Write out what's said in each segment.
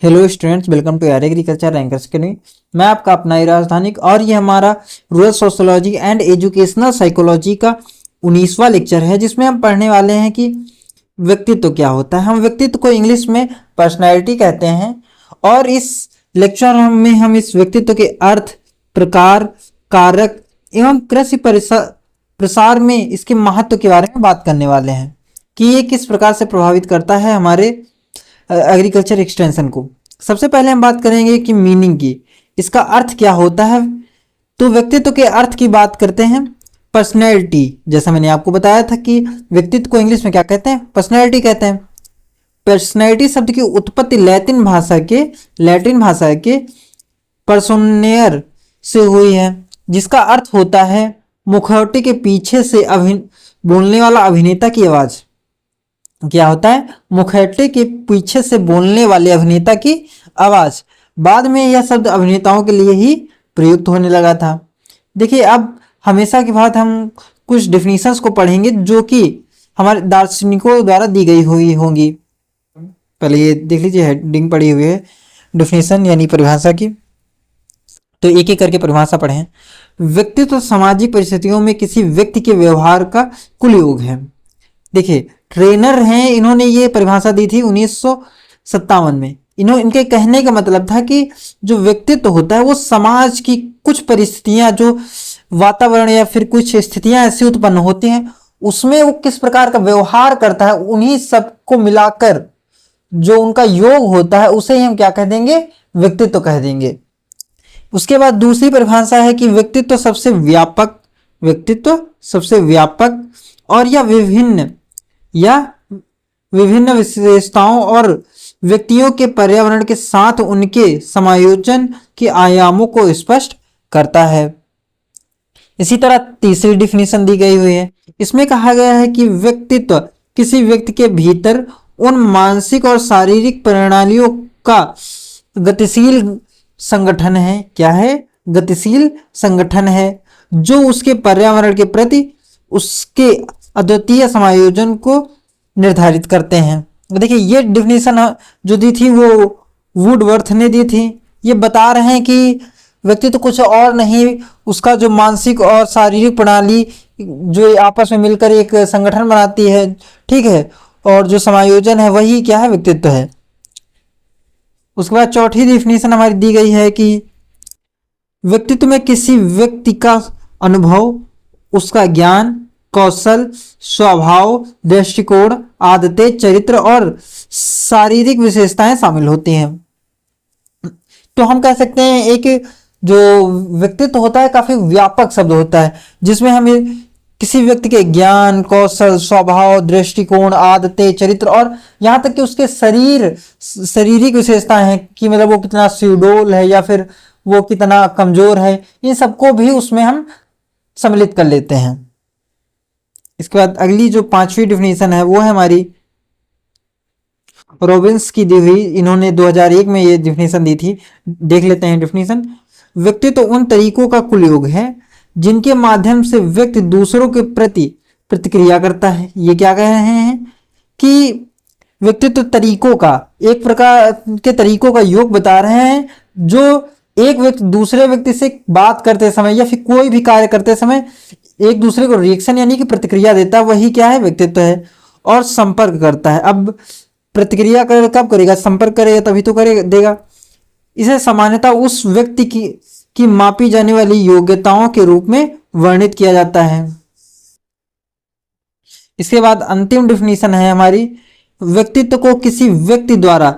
Hello students, welcome to यार agriculture rankers academy. मैं आपका अपना ही राजधानी और ये हमारा rural sociology and educational psychology का 19वां लेक्चर है, जिसमें हम पढ़ने वाले हैं कि व्यक्तित्व क्या होता है। हम व्यक्तित्व को इंग्लिश में पर्सनैलिटी कहते हैं और इस लेक्चर में हम इस व्यक्तित्व के अर्थ, प्रकार, कारक एवं कृषि प्रसार में इसके महत्व के बारे में बात करने वाले हैं कि ये किस प्रकार से प्रभावित करता है हमारे एग्रीकल्चर एक्सटेंशन को। सबसे पहले हम बात करेंगे कि मीनिंग की, इसका अर्थ क्या होता है। तो व्यक्तित्व के अर्थ की बात करते हैं। पर्सनैलिटी, जैसा मैंने आपको बताया था कि व्यक्तित्व को इंग्लिश में क्या कहते हैं, पर्सनैलिटी कहते हैं। पर्सनैलिटी शब्द की उत्पत्ति लैटिन भाषा के पर्सोनेयर से हुई है, जिसका अर्थ होता है मुखौटे के पीछे से बोलने वाला अभिनेता की आवाज। क्या होता है, मुखौटे के पीछे से बोलने वाले अभिनेता की आवाज। बाद में यह शब्द अभिनेताओं के लिए ही प्रयुक्त होने लगा था। देखिए, अब हमेशा की बात हम कुछ डेफिनेशंस को पढ़ेंगे जो कि हमारे दार्शनिकों द्वारा दी गई हुई होंगी। पहले ये देख लीजिए, हेडिंग पड़ी हुई है डेफिनेशन यानी परिभाषा की, तो एक एक करके परिभाषा पढ़ें। व्यक्तित्व सामाजिक परिस्थितियों में किसी व्यक्ति के व्यवहार का कुल योग है। देखिए, ट्रेनर हैं, इन्होंने ये परिभाषा दी थी 1957 में। इनके कहने का मतलब था कि जो व्यक्तित्व होता है वो समाज की कुछ परिस्थितियां, जो वातावरण या फिर कुछ स्थितियां ऐसी उत्पन्न होती हैं, उसमें वो किस प्रकार का व्यवहार करता है, उन्हीं सबको मिलाकर जो उनका योग होता है उसे ही हम क्या कह देंगे, व्यक्तित्व कह देंगे। उसके बाद दूसरी परिभाषा है कि व्यक्तित्व सबसे व्यापक और या विभिन्न विशेषताओं और व्यक्तियों के पर्यावरण के साथ उनके समायोजन के आयामों को स्पष्ट करता है। इसी तरह तीसरी डिफिनेशन दी गई हुई है। इसमें कहा गया है कि व्यक्तित्व किसी व्यक्ति के भीतर उन मानसिक और शारीरिक प्रणालियों का गतिशील संगठन है। क्या है, गतिशील संगठन है, जो उसके पर्यावरण के प्रति उसके अद्वितीय समायोजन को निर्धारित करते हैं। देखिए, ये डिफिनेशन जो दी थी वो वुडवर्थ ने दी थी। ये बता रहे हैं कि व्यक्तित्व कुछ और नहीं, उसका जो मानसिक और शारीरिक प्रणाली जो आपस में मिलकर एक संगठन बनाती है, ठीक है, और जो समायोजन है वही क्या है, व्यक्तित्व है। उसके बाद चौथी डिफिनेशन हमारी दी गई है कि व्यक्तित्व में किसी व्यक्ति का अनुभव, उसका ज्ञान, कौशल, स्वभाव, दृष्टिकोण, आदतें, चरित्र और शारीरिक विशेषताएं शामिल होती हैं। तो हम कह सकते हैं एक जो व्यक्तित्व होता है काफी व्यापक शब्द होता है, जिसमें हमें किसी व्यक्ति के ज्ञान, कौशल, स्वभाव, दृष्टिकोण, आदतें, चरित्र और यहाँ तक कि उसके शारीरिक विशेषताएं हैं कि मतलब वो कितना सुडौल है या फिर वो कितना कमजोर है, इन सबको भी उसमें हम सम्मिलित कर लेते हैं। इसके बाद अगली जो पांचवी डिफिनेशन है वो है हमारी रॉबिन्स की दी हुई। इन्होंने 2001 में ये डिफिनेशन दी थी। देख लेते हैं डिफिनेशन। व्यक्तित्व उन तरीकों का कुल योग है जिनके माध्यम से व्यक्ति दूसरों के प्रति प्रतिक्रिया करता है। ये क्या कह रहे हैं कि व्यक्तित्व तरीकों का, एक प्रकार के तरीकों का योग बता रहे हैं, जो एक व्यक्ति दूसरे व्यक्ति से बात करते समय या फिर कोई भी कार्य करते समय एक दूसरे को रिएक्शन यानी कि प्रतिक्रिया देता है, वही क्या है, व्यक्तित्व है। और संपर्क करता है। अब प्रतिक्रिया कर कब करेगा, संपर्क करेगा तभी तो देगा। इसे सामान्यतः उस व्यक्ति की मापी जाने वाली योग्यताओं के रूप में वर्णित किया जाता है। इसके बाद अंतिम डिफिनेशन है हमारी, व्यक्तित्व को किसी व्यक्ति द्वारा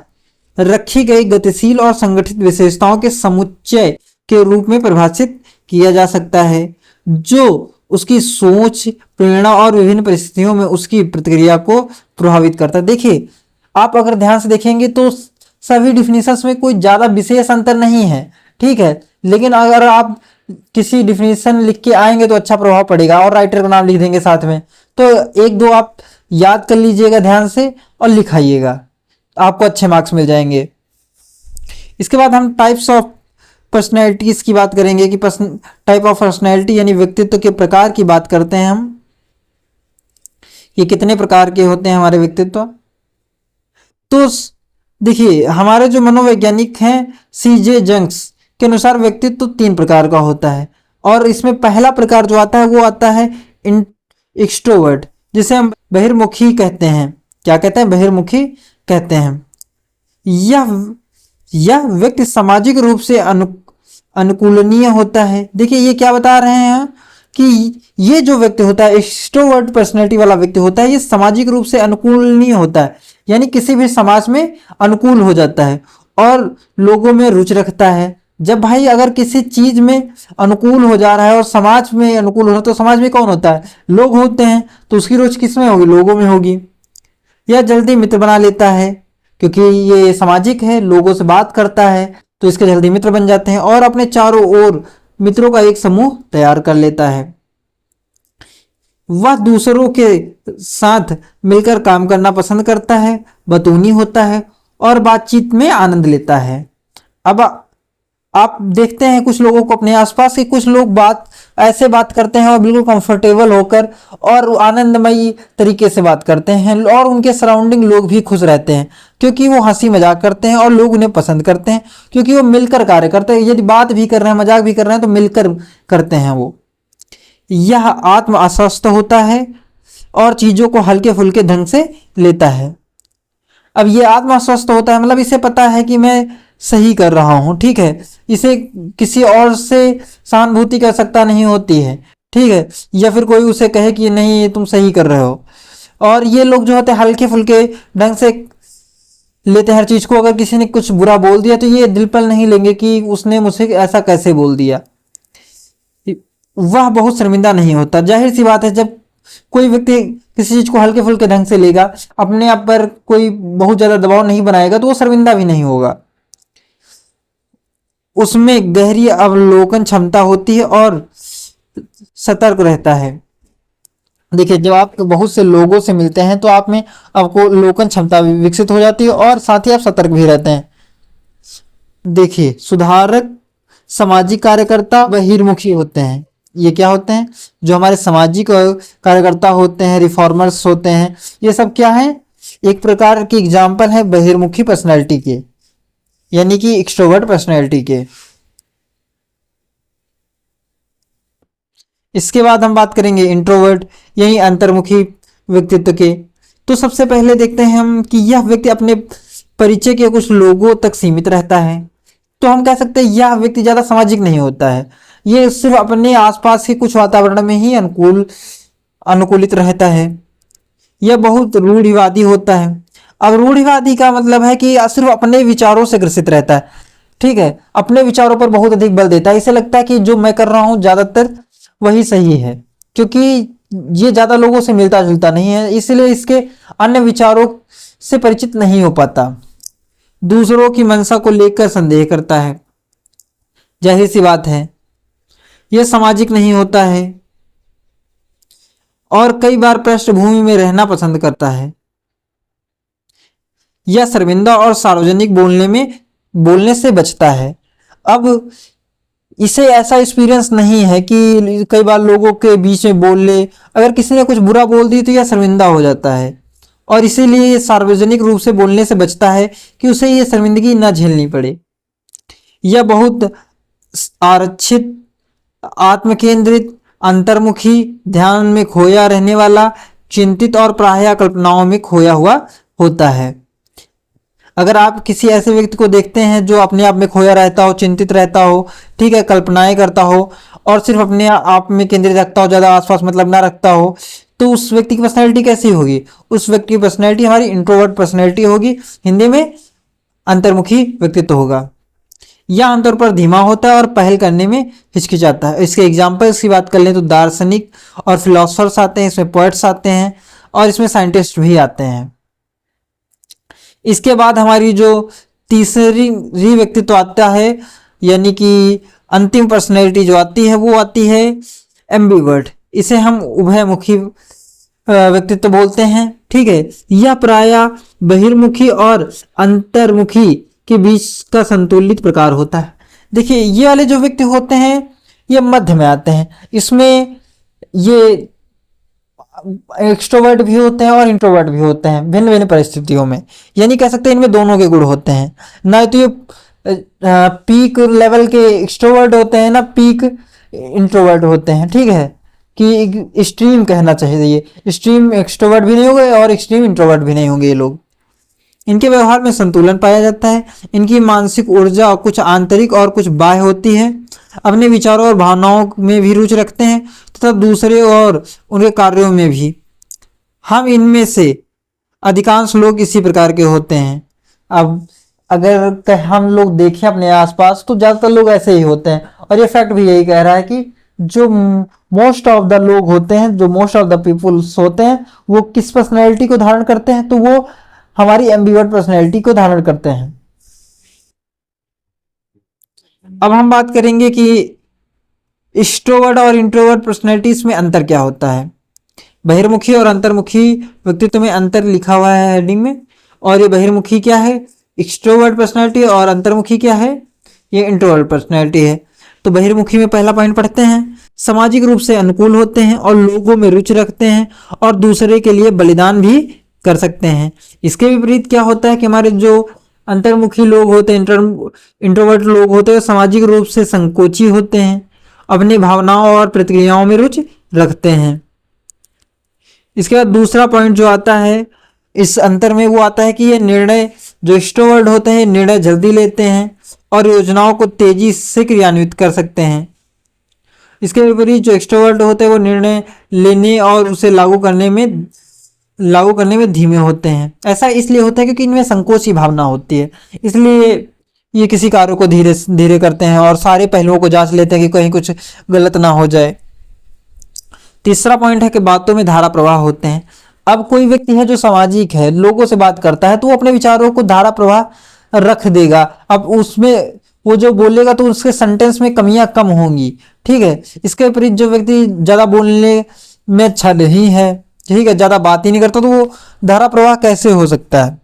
रखी गई गतिशील और संगठित विशेषताओं के समुच्चय के रूप में परिभाषित किया जा सकता है, जो उसकी सोच, प्रेरणा और विभिन्न परिस्थितियों में उसकी प्रतिक्रिया को प्रभावित करता है। देखिए, आप अगर ध्यान से देखेंगे तो सभी डिफिनेशंस में कोई ज्यादा विशेष अंतर नहीं है, ठीक है, लेकिन अगर आप किसी डिफिनेशन लिख के आएंगे तो अच्छा प्रभाव पड़ेगा और राइटर का नाम लिख देंगे साथ में, तो एक दो आप याद कर लीजिएगा ध्यान से और लिखाइएगा, आपको अच्छे मार्क्स मिल जाएंगे। इसके बाद हम टाइप्स ऑफ पर्सनैलिटीज की बात करेंगे कि टाइप ऑफ पर्सनैलिटी यानी व्यक्तित्व के प्रकार की बात करते हैं हम। ये कितने प्रकार के होते हैं हमारे व्यक्तित्व। तो देखिए हमारे जो मनोवैज्ञानिक हैं सीजे जंक्स के अनुसार व्यक्तित्व तो 3 प्रकार का होता है, और इसमें पहला प्रकार जो आता है वो आता है एक्सट्रोवर्ट, जिसे हम बहिर्मुखी कहते हैं। क्या कहते हैं? बहिर्मुखी कहते हैं। यह यह व्यक्ति सामाजिक रूप से अनुकूलनीय होता है। देखिए ये क्या बता रहे हैं कि ये जो व्यक्ति होता है, एक्सट्रोवर्ट पर्सनैलिटी वाला व्यक्ति होता है, ये सामाजिक रूप से अनुकूलनीय होता है, यानी किसी भी समाज में अनुकूल हो जाता है और लोगों में रुचि रखता है। जब भाई अगर किसी चीज में अनुकूल हो जा रहा है और समाज में अनुकूल हो रहा है, तो समाज में कौन होता है? लोग होते हैं, तो उसकी रुचि किस में होगी? लोगों में होगी। यह जल्दी मित्र बना लेता है क्योंकि ये सामाजिक है, लोगों से बात करता है, तो इसके जल्दी मित्र बन जाते हैं और अपने चारों ओर मित्रों का एक समूह तैयार कर लेता है। वह दूसरों के साथ मिलकर काम करना पसंद करता है, बतूनी होता है और बातचीत में आनंद लेता है। अब आप देखते हैं कुछ लोगों को, अपने आसपास के कुछ लोग ऐसे बात करते हैं और बिल्कुल कंफर्टेबल होकर और आनंदमयी तरीके से बात करते हैं, और उनके सराउंडिंग लोग भी खुश रहते हैं क्योंकि वो हंसी मजाक करते हैं और लोग उन्हें पसंद करते हैं क्योंकि वो मिलकर कार्य करते हैं। यदि बात भी कर रहे हैं, मजाक भी कर रहे हैं, तो मिलकर करते हैं वो। यह आत्म आश्वस्त होता है और चीजों को हल्के फुल्के ढंग से लेता है। अब ये आत्म आश्वस्त होता है मतलब इसे पता है कि मैं सही कर रहा हूं, ठीक है, इसे किसी और से सहानुभूति की आवश्यकता नहीं होती है, ठीक है, या फिर कोई उसे कहे कि नहीं ये तुम सही कर रहे हो। और ये लोग जो होते हैं हल्के फुल्के ढंग से लेते हैं हर चीज को। अगर किसी ने कुछ बुरा बोल दिया तो ये दिल पर नहीं लेंगे कि उसने मुझसे ऐसा कैसे बोल दिया। वह बहुत शर्मिंदा नहीं होता। जाहिर सी बात है, जब कोई व्यक्ति किसी चीज को हल्के फुल्के ढंग से लेगा, अपने आप पर कोई बहुत ज्यादा दबाव नहीं बनाएगा, तो वो शर्मिंदा भी नहीं होगा। उसमें गहरी अवलोकन क्षमता होती है और सतर्क रहता है। देखिए जब आप बहुत से लोगों से मिलते हैं तो आप में आपको अवलोकन क्षमता भी विकसित हो जाती है और साथ ही आप सतर्क भी रहते हैं। देखिए सुधारक, सामाजिक कार्यकर्ता, बहिर्मुखी होते हैं। ये क्या होते हैं? जो हमारे सामाजिक कार्यकर्ता होते हैं, रिफॉर्मर्स होते हैं, ये सब क्या है? एक प्रकार की एग्जाम्पल है बहिर्मुखी पर्सनैलिटी के, यानी कि एक्सट्रोवर्ट पर्सनैलिटी के। इसके बाद हम बात करेंगे इंट्रोवर्ट, यही अंतर्मुखी व्यक्तित्व के। तो सबसे पहले देखते हैं हम कि यह व्यक्ति अपने परिचय के कुछ लोगों तक सीमित रहता है। तो हम कह सकते हैं यह व्यक्ति ज्यादा सामाजिक नहीं होता है, ये सिर्फ अपने आसपास के कुछ वातावरण में ही अनुकूलित रहता है। यह बहुत रूढ़िवादी होता है। अब रूढ़िवादी का मतलब है कि सिर्फ अपने विचारों से ग्रसित रहता है, ठीक है, अपने विचारों पर बहुत अधिक बल देता है। इसे लगता है कि जो मैं कर रहा हूं ज्यादातर वही सही है, क्योंकि ये ज्यादा लोगों से मिलता जुलता नहीं है, इसलिए इसके अन्य विचारों से परिचित नहीं हो पाता। दूसरों की मंशा को लेकर संदेह करता है। जाहिर सी बात है, यह सामाजिक नहीं होता है और कई बार पृष्ठभूमि में रहना पसंद करता है। यह शर्मिंदा और सार्वजनिक बोलने से बचता है। अब इसे ऐसा एक्सपीरियंस नहीं है कि कई बार लोगों के बीच में बोल ले, अगर किसी ने कुछ बुरा बोल दी तो यह शर्मिंदा हो जाता है और इसीलिए ये सार्वजनिक रूप से बोलने से बचता है कि उसे ये शर्मिंदगी न झेलनी पड़े। यह बहुत आरक्षित, आत्मकेंद्रित, अंतर्मुखी, ध्यान में खोया रहने वाला, चिंतित और प्रायः कल्पनाओं में खोया हुआ होता है। अगर आप किसी ऐसे व्यक्ति को देखते हैं जो अपने आप में खोया रहता हो, चिंतित रहता हो, ठीक है, कल्पनाएं करता हो और सिर्फ अपने आप में केंद्रित रखता हो, ज्यादा आसपास मतलब ना रखता हो, तो उस व्यक्ति की पर्सनैलिटी कैसी होगी? उस व्यक्ति की पर्सनैलिटी हमारी इंट्रोवर्ट पर्सनैलिटी होगी, हिंदी में अंतर्मुखी व्यक्तित्व होगा। यह आमतौर पर धीमा होता है और पहल करने में हिचकिचाता है। इसके एग्जाम्पल्स की बात कर लें तो दार्शनिक और फिलोसफर्स आते हैं, इसमें पोएट्स आते हैं और इसमें साइंटिस्ट भी आते हैं। इसके बाद हमारी जो तीसरी व्यक्तित्व आता है, यानी कि अंतिम पर्सनैलिटी जो आती है, वो आती है एम्बिवर्ट। इसे हम उभयमुखी व्यक्तित्व बोलते हैं, ठीक है। यह प्रायः बहिर्मुखी और अंतर्मुखी के बीच का संतुलित प्रकार होता है। देखिए ये वाले जो व्यक्ति होते हैं ये मध्य में आते हैं। इसमें ये एक्सट्रोवर्ट भी होते हैं और इंट्रोवर्ट भी होते हैं भिन्न भिन्न परिस्थितियों में, यानी कह सकते हैं इनमें दोनों के गुण होते हैं। ना तो ये पीक लेवल के एक्सट्रोवर्ट होते हैं ना पीक इंट्रोवर्ट होते हैं, ठीक है, कि एक्सट्रीम कहना चाहिए, एक्सट्रीम एक्सट्रोवर्ट भी नहीं होंगे और एक्सट्रीम इंट्रोवर्ट भी नहीं होंगे ये लोग। इनके व्यवहार में संतुलन पाया जाता है। इनकी मानसिक ऊर्जा कुछ आंतरिक और कुछ बाह्य होती है। अपने विचारों और भावनाओं में भी रुचि रखते हैं तथा दूसरे और उनके कार्यों में भी। हम इनमें से अधिकांश लोग इसी प्रकार के होते हैं। अब अगर हम लोग देखें अपने आसपास तो ज़्यादातर लोग ऐसे ही होते हैं, और ये फैक्ट भी यही कह रहा है कि जो मोस्ट ऑफ द लोग होते हैं, जो मोस्ट ऑफ द पीपुल्स होते हैं, वो किस पर्सनैलिटी को धारण करते हैं, तो वो हमारी एम्बिवर्ट पर्सनैलिटी को धारण करते हैं। अब हम बात करेंगे कि एक्सट्रोवर्ट और इंट्रोवर्ट पर्सनैलिटीज में अंतर क्या होता है। बहिर्मुखी और अंतर्मुखी व्यक्तित्व में अंतर लिखा हुआ है हेडिंग में। और ये बहिर्मुखी क्या है, एक्सट्रोवर्ट पर्सनैलिटी, और अंतर्मुखी क्या है, ये इंट्रोवर्ट पर्सनैलिटी है। तो बहिर्मुखी में पहला पॉइंट पढ़ते हैं। सामाजिक रूप से अनुकूल होते हैं और लोगों में रुचि रखते हैं और दूसरे के लिए बलिदान भी कर सकते हैं। इसके विपरीत क्या होता है कि हमारे जो अंतर्मुखी लोग होते हैं, इंट्रोवर्ट लोग होते हैं, सामाजिक रूप से संकोची होते हैं, अपनी भावनाओं और प्रतिक्रियाओं में रुचि रखते हैं। इसके बाद दूसरा पॉइंट जो आता है इस अंतर में, वो आता है कि ये निर्णय, जो एक्सट्रोवर्ट होते हैं निर्णय जल्दी लेते हैं और योजनाओं को तेजी से क्रियान्वित कर सकते हैं। इसके विपरीत जो एक्सट्रोवर्ट होते हैं वो निर्णय लेने और उसे लागू करने में धीमे होते हैं। ऐसा इसलिए होता है क्योंकि इनमें संकोच की भावना होती है, इसलिए ये किसी कार्य को धीरे धीरे करते हैं और सारे पहलुओं को जांच लेते हैं कि कहीं कुछ गलत ना हो जाए। तीसरा पॉइंट है कि बातों में धारा प्रवाह होते हैं। अब कोई व्यक्ति है जो सामाजिक है, लोगों से बात करता है, तो वो अपने विचारों को धारा प्रवाह रख देगा। अब उसमें वो जो बोलेगा तो उसके सेंटेंस में कमियां कम होंगी, ठीक है। इसके विपरीत जो व्यक्ति ज़्यादा बोलने में अच्छा नहीं है, ठीक है, ज़्यादा बात ही नहीं करता, तो वो धारा प्रवाह कैसे हो सकता है,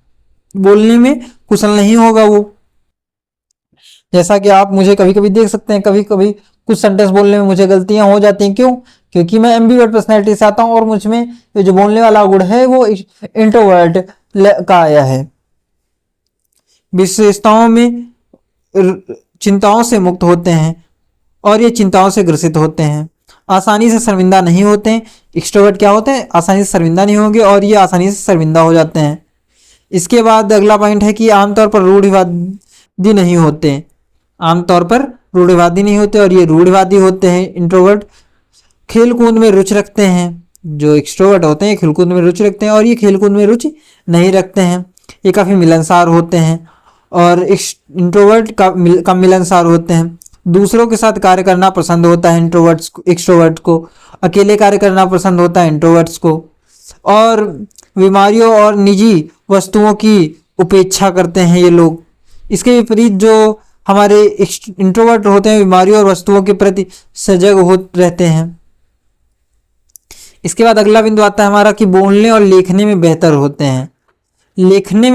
बोलने में कुशल नहीं होगा वो। जैसा कि आप मुझे कभी कभी देख सकते हैं, कभी कभी कुछ सेंटेंस बोलने में मुझे गलतियां हो जाती हैं। क्यों? क्योंकि मैं एम्बिवर्ट पर्सनैलिटी से आता हूँ और मुझ में ये जो बोलने वाला गुण है वो इंट्रोवर्ट का आया है। विशेषताओं में चिंताओं से मुक्त होते हैं और ये चिंताओं से ग्रसित होते हैं। आसानी से शर्मिंदा नहीं होते हैं। एक्सट्रोवर्ट क्या होते हैं, आसानी से शर्मिंदा नहीं होंगे और ये आसानी से शर्मिंदा हो जाते हैं। इसके बाद अगला पॉइंट है कि आमतौर पर रूढ़िवादी नहीं होते, आमतौर पर रूढ़िवादी नहीं होते और ये रूढ़िवादी होते हैं। इंट्रोवर्ट खेलकूद में रुचि रखते हैं, जो एक्सट्रोवर्ट होते हैं खेलकूद में रुचि रखते हैं और ये खेलकूद में रुचि नहीं रखते हैं। ये काफ़ी मिलनसार होते हैं और इंट्रोवर्ट कम मिलनसार होते हैं। दूसरों के साथ कार्य करना पसंद होता है एक्सट्रोवर्ट को, अकेले कार्य करना पसंद होता है इंट्रोवर्ट्स को, और बीमारियों और निजी वस्तुओं की उपेक्षा करते हैं ये लोग। इसके विपरीत जो हमारे इंट्रोवर्ट होते हैं बीमारियों और वस्तुओं के प्रति सजग हो रहते हैं। इसके बाद अगला बिंदु आता है हमारा कि बोलने और लिखने में बेहतर होते हैं। लिखने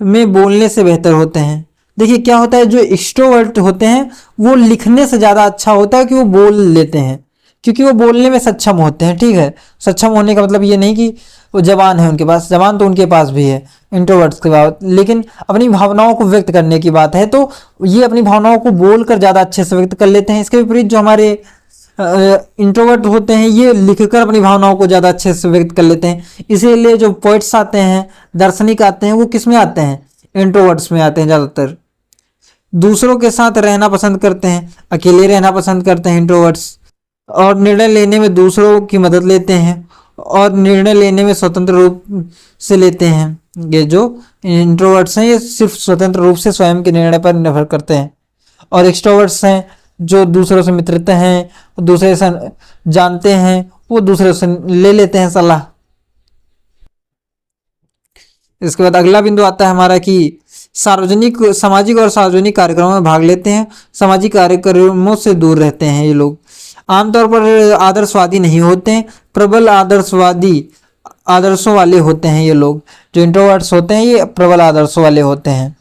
में बोलने से बेहतर होते हैं। देखिए क्या होता है, जो एक्सट्रोवर्ट होते हैं वो लिखने से ज़्यादा अच्छा होता है कि वो बोल लेते हैं, क्योंकि वो बोलने में सक्षम होते हैं, ठीक है। सक्षम होने का मतलब ये नहीं कि वो जबान है उनके पास, जबान तो उनके पास भी है इंट्रोवर्ट्स के बाद, लेकिन अपनी भावनाओं को व्यक्त करने की बात है तो ये अपनी भावनाओं को बोलकर ज़्यादा अच्छे से व्यक्त कर लेते हैं। इसके विपरीत जो हमारे इंट्रोवर्ट होते हैं ये लिखकर अपनी भावनाओं को ज़्यादा अच्छे से व्यक्त कर लेते हैं। इसीलिए जो पोइट्स आते हैं, दार्शनिक आते हैं, वो किस में आते हैं, इंट्रोवर्ट्स में आते हैं ज़्यादातर। दूसरों के साथ रहना पसंद करते हैं, अकेले रहना पसंद करते हैं इंट्रोवर्ट्स, और निर्णय लेने में दूसरों की मदद लेते हैं और निर्णय लेने में स्वतंत्र रूप से लेते हैं। ये जो इंट्रोवर्ट्स हैं ये सिर्फ स्वतंत्र रूप से स्वयं के निर्णय पर निर्भर करते हैं, और एक्सट्रोवर्ट्स हैं जो दूसरों से मित्रता हैं, दूसरे से जानते हैं, वो दूसरे से ले लेते हैं सलाह। इसके बाद अगला बिंदु आता है हमारा कि सामाजिक और सार्वजनिक कार्यक्रमों में भाग लेते हैं। सामाजिक कार्यक्रमों से दूर रहते हैं ये लोग। आमतौर पर आदर्शवादी नहीं होते हैं, प्रबल आदर्शों वाले होते हैं ये लोग। जो इंट्रोवर्ट्स होते हैं ये प्रबल आदर्शों वाले होते हैं।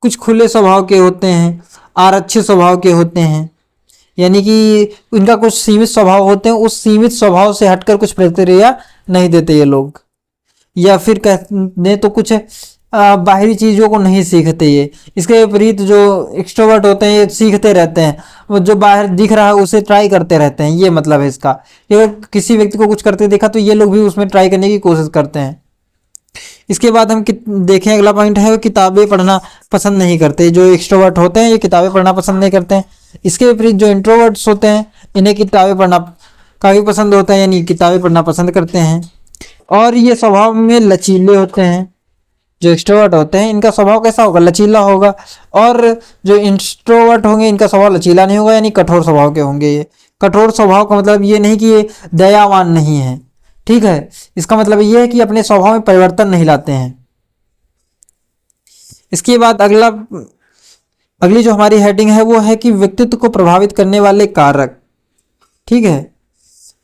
कुछ खुले स्वभाव के होते हैं, आरक्षित स्वभाव के होते हैं, यानी कि इनका कुछ सीमित स्वभाव होते हैं, उस सीमित स्वभाव से हटकर कुछ प्रतिक्रिया नहीं देते ये लोग, या फिर कहते तो कुछ बाहरी चीज़ों को नहीं सीखते ये। इसके विपरीत जो एक्सट्रोवर्ट होते हैं ये सीखते रहते हैं, वो जो बाहर दिख रहा है उसे ट्राई करते रहते हैं, ये मतलब है इसका। अगर किसी व्यक्ति को कुछ करते देखा तो ये लोग भी उसमें ट्राई करने की कोशिश करते हैं। इसके बाद हम देखें, अगला पॉइंट है किताबें पढ़ना पसंद नहीं करते। जो एक्सट्रोवर्ट होते हैं ये किताबें पढ़ना पसंद नहीं करते हैं। इसके विपरीत जो इंट्रोवर्ट्स होते हैं इन्हें किताबें पढ़ना काफ़ी पसंद होता है, यानी किताबें पढ़ना पसंद करते हैं। और ये स्वभाव में लचीले होते हैं। जो एक्सट्रोवर्ट होते हैं इनका स्वभाव कैसा होगा, लचीला होगा, और जो इंट्रोवर्ट होंगे इनका स्वभाव लचीला नहीं होगा, यानी कठोर स्वभाव के होंगे ये। कठोर स्वभाव का मतलब ये नहीं कि ये दयावान नहीं है, ठीक है, इसका मतलब ये है कि अपने स्वभाव में परिवर्तन नहीं लाते हैं। इसके बाद अगली जो हमारी हेडिंग है वो है कि व्यक्तित्व को प्रभावित करने वाले कारक, ठीक है,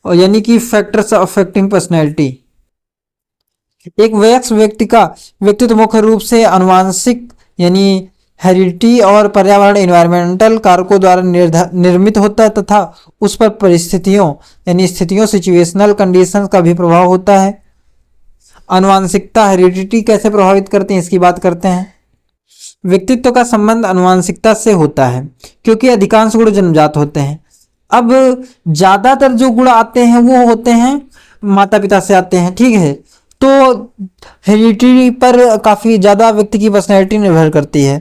और यानी कि फैक्टर्स अफेक्टिंग पर्सनैलिटी। एक वयस्क व्यक्ति का व्यक्तित्व मुख्य रूप से आनुवंशिक यानी हेरिडिटी और पर्यावरण एनवायरमेंटल कारकों द्वारा निर्मित होता है तथा उस पर परिस्थितियों यानी स्थितियों सिचुएशनल कंडीशंस का भी प्रभाव होता है। आनुवंशिकता हेरिडिटी कैसे प्रभावित करते हैं इसकी बात करते हैं। व्यक्तित्व का संबंध आनुवंशिकता से होता है क्योंकि अधिकांश गुण जन्मजात होते हैं। अब ज्यादातर जो गुण आते हैं वो होते हैं माता पिता से आते हैं, ठीक है, तो हेरिडिटी पर काफ़ी ज़्यादा व्यक्ति की पर्सनैलिटी निर्भर करती है।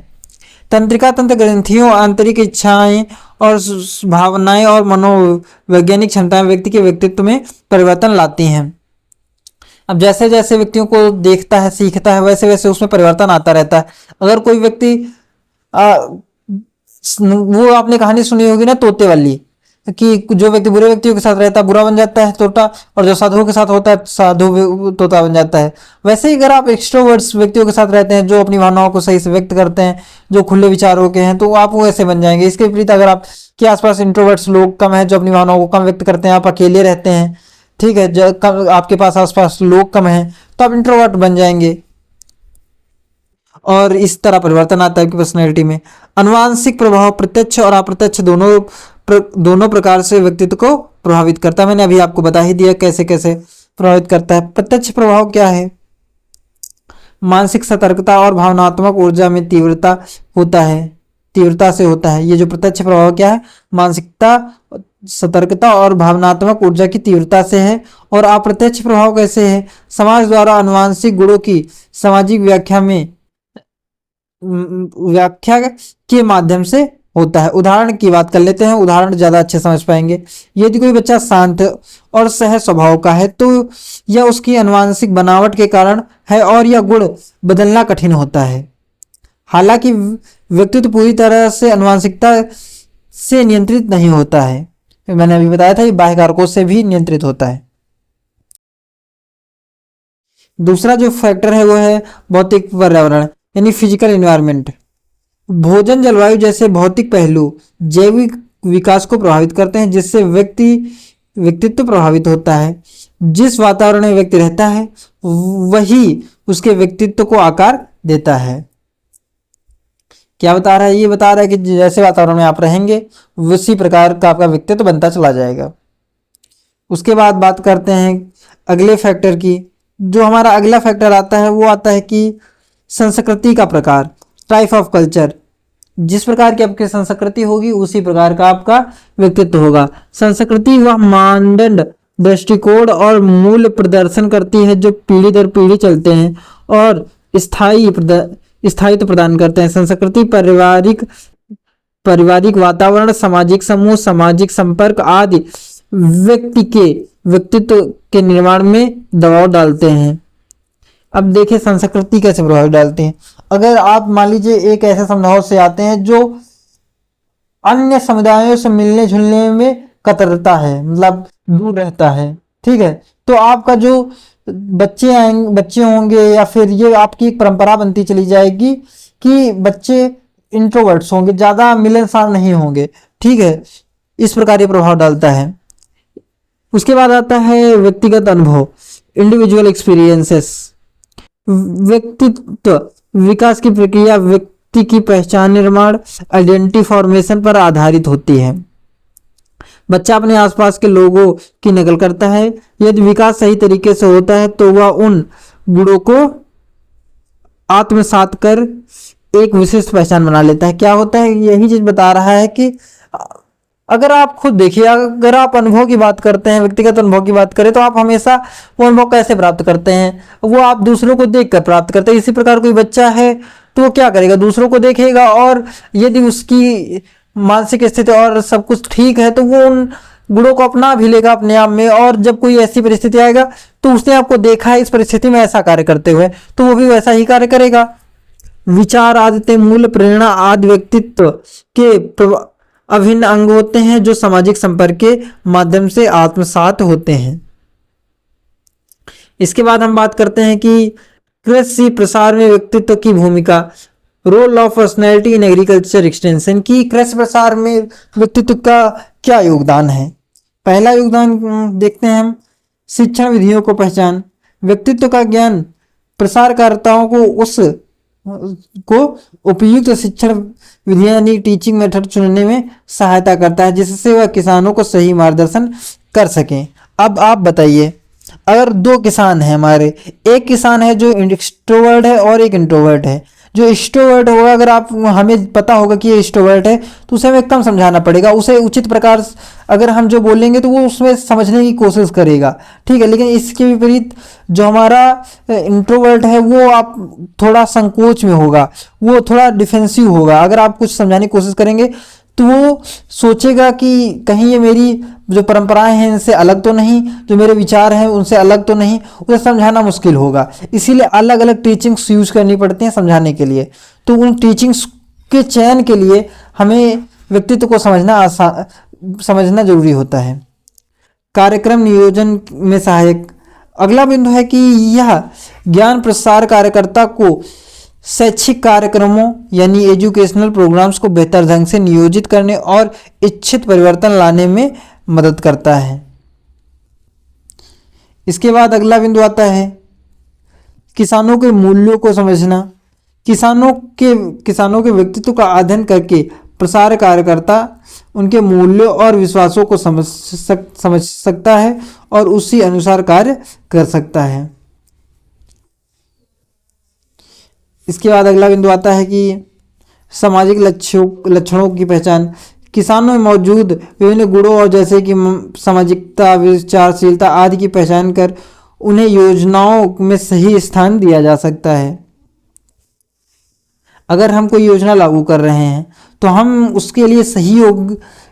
तंत्रिका तंत्र ग्रंथियों, आंतरिक इच्छाएं और भावनाएं और मनोवैज्ञानिक क्षमताएं व्यक्ति के व्यक्तित्व में परिवर्तन लाती हैं। अब जैसे जैसे व्यक्तियों को देखता है सीखता है वैसे वैसे उसमें परिवर्तन आता रहता है। अगर कोई व्यक्ति वो आपने कहानी सुनी होगी ना तोते वाली, कि जो व्यक्ति बुरे व्यक्तियों के साथ रहता है बुरा बन जाता है तोता, और जो साधुओं के साथ होता है साधु तोता बन जाता है। वैसे ही अगर आप एक्सट्रोवर्ट्स व्यक्तियों के साथ रहते हैं जो अपनी भावनाओं को सही से व्यक्त करते हैं, जो खुले विचारों के हैं, तो आप वैसे बन जाएंगे। इसके विपरीत अगर आप के आसपास इंट्रोवर्ट्स लोग कम हैं जो अपनी भावनाओं को कम व्यक्त करते हैं, आप अकेले रहते हैं, ठीक है, आपके पास आसपास लोग कम हैं, तो आप इंट्रोवर्ट बन जाएंगे और इस तरह परिवर्तन आता है पर्सनैलिटी में। आनुवांशिक प्रभाव प्रत्यक्ष और अप्रत्यक्ष दोनों प्रकार से व्यक्तित्व को प्रभावित करता है। मैंने अभी आपको बता ही दिया कैसे कैसे प्रभावित करता है। प्रत्यक्ष प्रभाव क्या है? मानसिक सतर्कता और भावनात्मक ऊर्जा में तीव्रता से होता है। ये जो प्रत्यक्ष प्रभाव क्या है, मानसिकता सतर्कता और भावनात्मक ऊर्जा की तीव्रता से है। और अप्रत्यक्ष प्रभाव कैसे है? समाज द्वारा आनुवांशिक गुणों की सामाजिक व्याख्या के माध्यम से होता है। उदाहरण की बात कर लेते हैं, उदाहरण ज्यादा अच्छे समझ पाएंगे। यदि कोई बच्चा शांत और सहज स्वभाव का है तो यह उसकी आनुवांशिक बनावट के कारण है और यह गुण बदलना कठिन होता है। हालांकि व्यक्तित्व पूरी तरह से आनुवांशिकता से नियंत्रित नहीं होता है। मैंने अभी बताया था ये बाह्य कारकों से भी नियंत्रित होता है। दूसरा जो फैक्टर है वो है भौतिक पर्यावरण यानी फिजिकल एनवायरनमेंट। भोजन, जलवायु जैसे भौतिक पहलू जैविक विकास को प्रभावित करते हैं जिससे व्यक्तित्व प्रभावित होता है। जिस वातावरण में व्यक्ति रहता है वही उसके व्यक्तित्व को आकार देता है। क्या बता रहा है? ये बता रहा है कि जैसे वातावरण में आप रहेंगे उसी प्रकार का आपका व्यक्तित्व बनता चला जाएगा। उसके बाद बात करते हैं अगले फैक्टर की। जो हमारा अगला फैक्टर आता है वो आता है कि संस्कृति का प्रकार, टाइप ऑफ कल्चर। जिस प्रकार की आपकी संस्कृति होगी उसी प्रकार का आपका व्यक्तित्व होगा। संस्कृति वह मानदंड, दृष्टिकोण और मूल्य प्रदर्शन करती है जो पीढ़ी दर पीढ़ी चलते हैं और स्थायित्व प्रदान करते हैं। संस्कृति पारिवारिक वातावरण, सामाजिक समूह, सामाजिक संपर्क आदि व्यक्ति के व्यक्तित्व के निर्माण में दबाव डालते हैं। अब देखिए संस्कृति कैसे प्रभाव डालते हैं। अगर आप मान लीजिए एक ऐसे समुदाय से आते हैं जो अन्य समुदायों से मिलने जुलने में कतरता है, मतलब दूर रहता है, ठीक है, तो आपका जो बच्चे होंगे या फिर ये आपकी एक परंपरा बनती चली जाएगी कि बच्चे इंट्रोवर्ट्स होंगे, ज्यादा मिलनसार नहीं होंगे, ठीक है। इस प्रकार ये प्रभाव डालता है। उसके बाद आता है व्यक्तिगत अनुभव, इंडिविजुअल एक्सपीरियंसेस। व्यक्तित्व विकास की प्रक्रिया व्यक्ति की पहचान निर्माण, आइडेंटिटी फॉर्मेशन पर आधारित होती है। बच्चा अपने आसपास के लोगों की नकल करता है। यदि विकास सही तरीके से होता है तो वह उन गुणों को आत्मसात कर एक विशिष्ट पहचान बना लेता है। क्या होता है, यही चीज बता रहा है कि अगर आप खुद देखिए, अगर आप अनुभव की बात करते हैं, व्यक्तिगत अनुभव की बात करें, तो आप हमेशा वो अनुभव कैसे प्राप्त करते हैं, वो आप दूसरों को देखकर प्राप्त करते हैं। इसी प्रकार कोई बच्चा है तो वो क्या करेगा, दूसरों को देखेगा, और यदि उसकी मानसिक स्थिति और सब कुछ ठीक है तो वो उन गुणों को अपना भी लेगा अपने आप में। और जब कोई ऐसी परिस्थिति आएगा तो उसने आपको देखा है इस परिस्थिति में ऐसा कार्य करते हुए, तो वो भी वैसा ही कार्य करेगा। विचार, आदतें, मूल्य, प्रेरणा आदि व्यक्तित्व के अभिन्न अंग होते हैं जो सामाजिक संपर्क के माध्यम से आत्मसात होते हैं। इसके बाद हम बात करते हैं कि कृषि प्रसार में व्यक्तित्व की भूमिका, role of personality in agriculture extension, की कृषि प्रसार में व्यक्तित्व का क्या योगदान है। पहला योगदान देखते हैं हम, शिक्षण विधियों को पहचान, व्यक्तित्व का ज्ञान प्रसारकर्ताओं को उपयुक्त शिक्षण विधियां यानी टीचिंग मेथड चुनने में सहायता करता है, जिससे वह किसानों को सही मार्गदर्शन कर सकें। अब आप बताइए, अगर दो किसान हैं हमारे, एक किसान है जो एक्सट्रोवर्ट है और एक इंट्रोवर्ट है। जो एक्सट्रोवर्ट होगा, अगर आप हमें पता होगा कि ये एक्सट्रोवर्ट है तो उसे हमें कम समझाना पड़ेगा, उसे उचित प्रकार अगर हम जो बोलेंगे तो वो उसमें समझने की कोशिश करेगा, ठीक है। लेकिन इसके विपरीत जो हमारा इंट्रोवर्ट है वो आप थोड़ा संकोच में होगा, वो थोड़ा डिफेंसिव होगा। अगर आप कुछ समझाने की कोशिश करेंगे तो वो सोचेगा कि कहीं ये मेरी जो परंपराएं हैं इनसे अलग तो नहीं, जो मेरे विचार हैं उनसे अलग तो नहीं, उसे समझाना मुश्किल होगा। इसीलिए अलग अलग टीचिंग्स यूज करनी पड़ती हैं समझाने के लिए। तो उन टीचिंग्स के चयन के लिए हमें व्यक्तित्व को समझना जरूरी होता है। कार्यक्रम नियोजन में सहायक, अगला बिंदु है कि यह ज्ञान प्रसार कार्यकर्ता को शैक्षिक कार्यक्रमों यानी एजुकेशनल प्रोग्राम्स को बेहतर ढंग से नियोजित करने और इच्छित परिवर्तन लाने में मदद करता है। इसके बाद अगला बिंदु आता है किसानों के मूल्यों को समझना। किसानों के व्यक्तित्व का अध्ययन करके प्रसार कार्यकर्ता उनके मूल्यों और विश्वासों को समझ सकता है और उसी अनुसार कार्य कर सकता है। इसके बाद अगला बिंदु आता है कि सामाजिक लक्षणों की पहचान। किसानों में मौजूद विभिन्न गुणों और जैसे कि सामाजिकता, विचारशीलता आदि की पहचान कर उन्हें योजनाओं में सही स्थान दिया जा सकता है। अगर हम कोई योजना लागू कर रहे हैं तो हम उसके लिए सही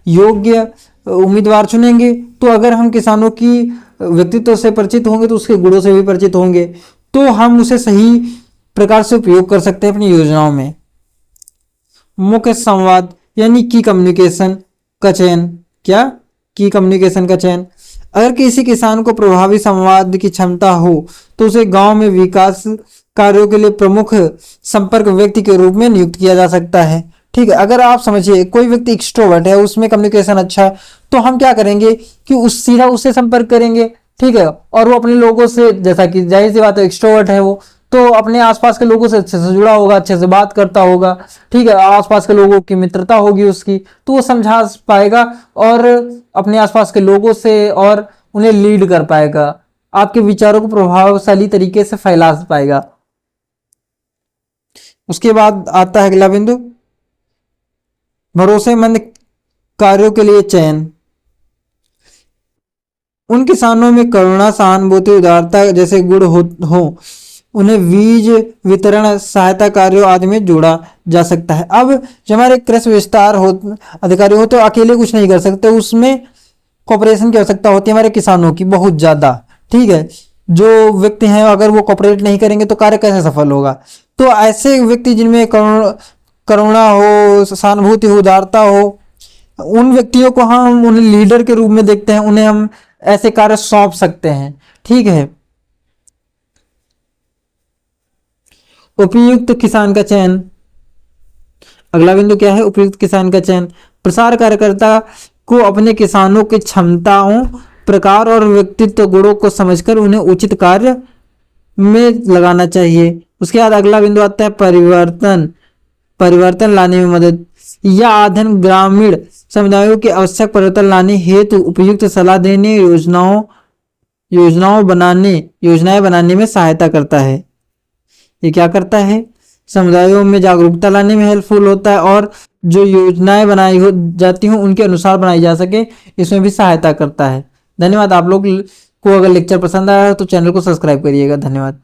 योग्य उम्मीदवार चुनेंगे। तो अगर हम किसानों की व्यक्तित्व से परिचित होंगे तो उसके गुणों से भी परिचित होंगे, तो हम उसे सही प्रकार से उपयोग कर सकते हैं अपनी योजनाओं में। मुख्य संवाद यानी की कम्युनिकेशन का चयन। क्या की कम्युनिकेशन का चयन, अगर किसी किसान को प्रभावी संवाद की क्षमता हो तो उसे गांव में विकास कार्यों के लिए प्रमुख संपर्क व्यक्ति के रूप में नियुक्त किया जा सकता है, ठीक है। अगर आप समझिए कोई व्यक्ति एक्सट्रोवर्ट है, उसमें कम्युनिकेशन अच्छा है, तो हम क्या करेंगे कि सीधा उससे संपर्क करेंगे, ठीक है। और वो अपने लोगों से, जैसा कि जाहिर सी बात है एक्सट्रोवर्ट है वो, तो अपने आसपास के लोगों से अच्छे से जुड़ा होगा, अच्छे से बात करता होगा, ठीक है। आसपास के लोगों की मित्रता होगी उसकी, तो वो समझा पाएगा और अपने आसपास के लोगों से और उन्हें लीड कर पाएगा, आपके विचारों को प्रभावशाली तरीके से फैला पाएगा। उसके बाद आता है अगला बिंदु, भरोसेमंद कार्यों के लिए चयन। उन किसानों में करुणा, सहानुभूति, उदारता जैसे गुण हो उन्हें बीज वितरण, सहायता कार्यों आदि में जोड़ा जा सकता है। अब जो हमारे कृषि विस्तार अधिकारी हो तो अकेले कुछ नहीं कर सकते, उसमें कॉपरेशन की आवश्यकता होती है हमारे किसानों की बहुत ज्यादा, ठीक है। जो व्यक्ति हैं अगर वो कॉपरेट नहीं करेंगे तो कार्य कैसे सफल होगा। तो ऐसे व्यक्ति जिनमें करुणा हो, सहानुभूति हो, उदारता हो, उन व्यक्तियों को हम उन्हें लीडर के रूप में देखते हैं, उन्हें हम ऐसे कार्य सौंप सकते हैं, ठीक है। उपयुक्त किसान का चयन, अगला बिंदु क्या है, उपयुक्त किसान का चयन। प्रसार कार्यकर्ता को अपने किसानों की क्षमताओं, प्रकार और व्यक्तित्व गुणों को समझकर उन्हें उचित कार्य में लगाना चाहिए। उसके बाद अगला बिंदु आता है परिवर्तन लाने में मदद, या अध्ययन ग्रामीण समुदायों के आवश्यक परिवर्तन लाने हेतु उपयुक्त सलाह देने, योजनाएं बनाने में सहायता करता है। ये क्या करता है? समुदायों में जागरूकता लाने में हेल्पफुल होता है, और जो योजनाएं बनाई हो जाती हूँ उनके अनुसार बनाई जा सके इसमें भी सहायता करता है। धन्यवाद। आप लोग को अगर लेक्चर पसंद आया हो तो चैनल को सब्सक्राइब करिएगा। धन्यवाद।